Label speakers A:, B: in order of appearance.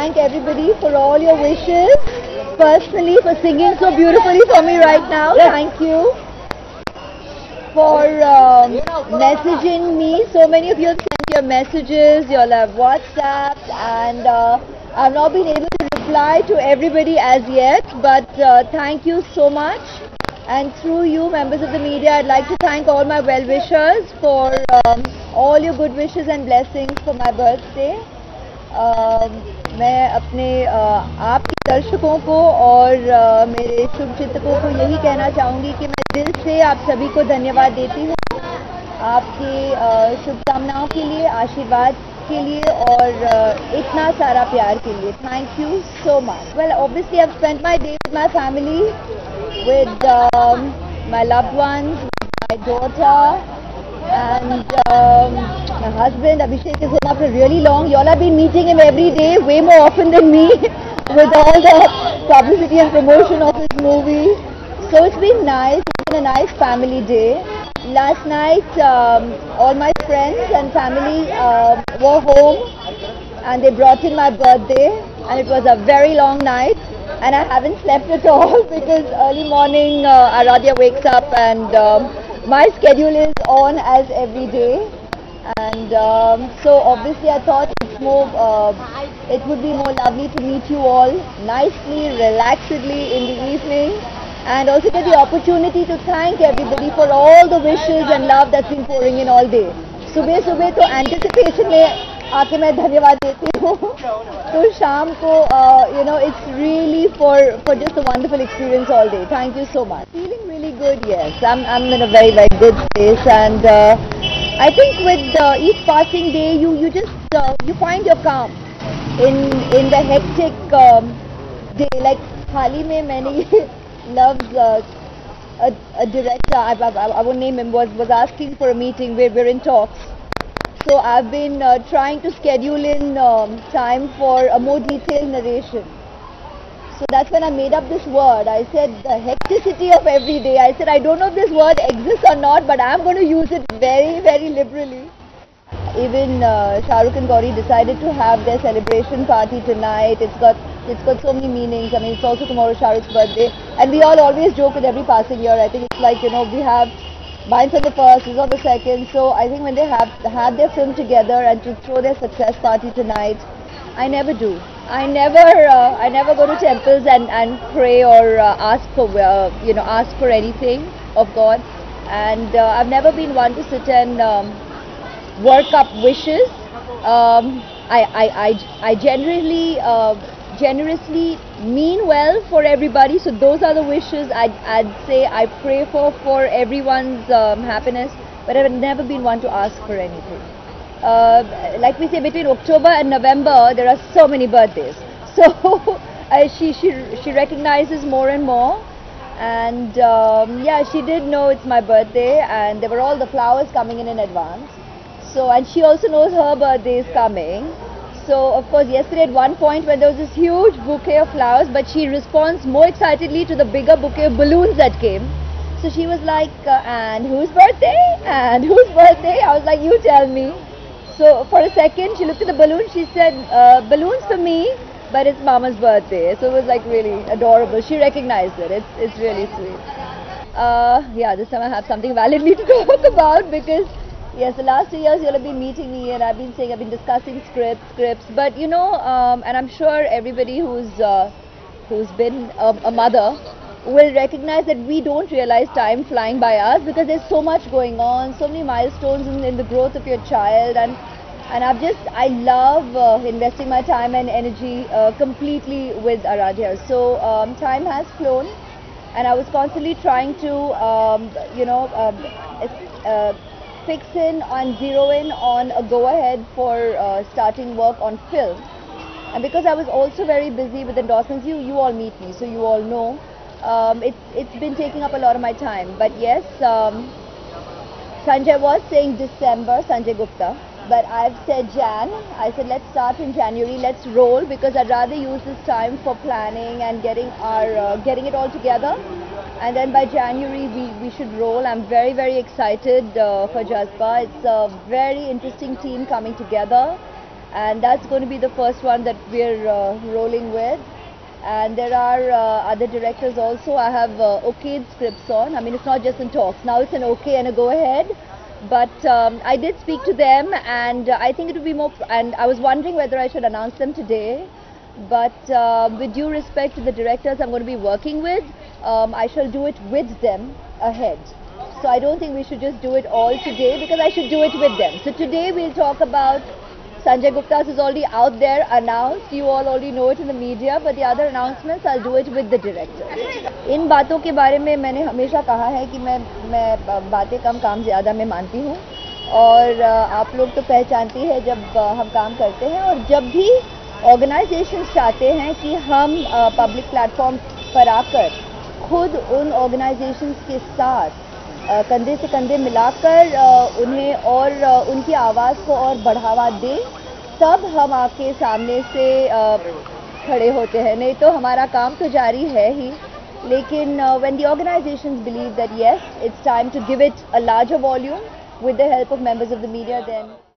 A: thank everybody for all your wishes. Personally, for singing so beautifully for me right now. Thank you for messaging me. So many of you have sent your messages, you all have WhatsApp, and I've not been able to reply to everybody as yet, but thank you so much. And through you, members of the media, I'd like to thank all my well-wishers for all your good wishes and blessings for my birthday. मैं अपने आपके दर्शकों को और मेरे शुभचिंतकों को यही कहना चाहूँगी कि मैं दिल से आप सभी को धन्यवाद देती हूँ आपकी शुभकामनाओं के लिए, आशीर्वाद के लिए और इतना सारा प्यार के लिए. Thank you so much. Well, obviously I've spent my day with my family, with my loved ones, with my daughter, and my husband Abhishek is home after really long. You all have been meeting him every day, way more often than me, with all the publicity and promotion of his movie. So it's been nice. It's been a nice family day. Last night, all my friends and family were home, and they brought in my birthday, and it was a very long night. And I haven't slept at all because early morning Aradhya wakes up and my schedule is on as every day, and so obviously I thought it would be more lovely to meet you all nicely, relaxedly in the evening, and also get the opportunity to thank everybody for all the wishes and love that's been pouring in all day. सुबह सुबह तो anticipation में आके मैं धन्यवाद देती हूँ. तो शाम को it's really for just a wonderful experience all day. Thank you so much. Feeling really good, yes. I'm in a very good space, and I think with each passing day you just you find your calm in the hectic day. Like हाल ही में मैंने loves a director, I won't name him, was asking for a meeting where we're in talks. So I've been trying to schedule in time for a more detailed narration. So that's when I made up this word. I said the hecticity of every day. I said I don't know if this word exists or not, but I'm going to use it very liberally. Even Shah Rukh and Gauri decided to have their celebration party tonight. It's got so many meanings. I mean, it's also tomorrow Shah Rukh's birthday, and we all always joke with every passing year. I think it's like, we have mine's on the first, his on the second. So I think when they have their film together and to throw their success party tonight, I never do. I never go to temples and pray or ask for anything of God, and I've never been one to sit and work up wishes. I generously mean well for everybody, so those are the wishes I'd say I pray for everyone's happiness, but I've never been one to ask for anything. Like we say, between October and November there are so many birthdays, so she recognizes more and more, and yeah, she did know it's my birthday, and there were all the flowers coming in advance. So, and she also knows her birthday is coming. So, of course, yesterday at one point when there was this huge bouquet of flowers, but she responds more excitedly to the bigger bouquet of balloons that came. So she was like, and whose birthday? And whose birthday? I was like, you tell me. So for a second, she looked at the balloon, she said, balloons for me, but it's Mama's birthday. So it was like really adorable. She recognized it. It's really sweet. Yeah, this time I have something validly to talk about, because yes, the last 2 years you'll have been meeting me and I've been discussing scripts, but and I'm sure everybody who's been a mother will recognize that we don't realize time flying by us, because there's so much going on, so many milestones in the growth of your child, and I love investing my time and energy completely with Aradhya. So time has flown, and I was constantly trying to fix in and zero in on a go-ahead for starting work on film. And because I was also very busy with endorsements, you all meet me, so you all know, it's been taking up a lot of my time. But yes, Sanjay was saying December, Sanjay Gupta, but I've said Jan. I said let's start in January, let's roll, because I'd rather use this time for planning and getting it all together. And then by January we should roll. I'm very excited for Jazba. It's a very interesting team coming together, and that's going to be the first one that we're rolling with. And there are other directors also. I have okayed scripts on. I mean, it's not just in talks. Now it's an okay and a go ahead. But I did speak to them, and I think it would be more. And I was wondering whether I should announce them today. But with due respect to the directors I'm going to be working with, I shall do it with them ahead. So I don't think we should just do it all today, because I should do it with them. So today we'll talk about Sanjay Gupta's is already out there, announced. You all already know it in the media, but the other announcements I'll do it with the director. इन बातों के बारे में मैंने हमेशा कहा है कि मैं बातें कम काम ज़्यादा में मानती हूँ, और आप लोग तो पहचानती है जब हम काम करते हैं, और जब भी ऑर्गेनाइजेशंस चाहते हैं कि हम पब्लिक प्लेटफॉर्म पर आकर खुद उन ऑर्गेनाइजेशंस के साथ कंधे से कंधे मिलाकर उन्हें और उनकी आवाज़ को और बढ़ावा दें, तब हम आपके सामने से खड़े होते हैं। नहीं तो हमारा काम तो जारी है ही, लेकिन when the organizations believe that yes, it's time to give it a larger volume with the help of members of the media, then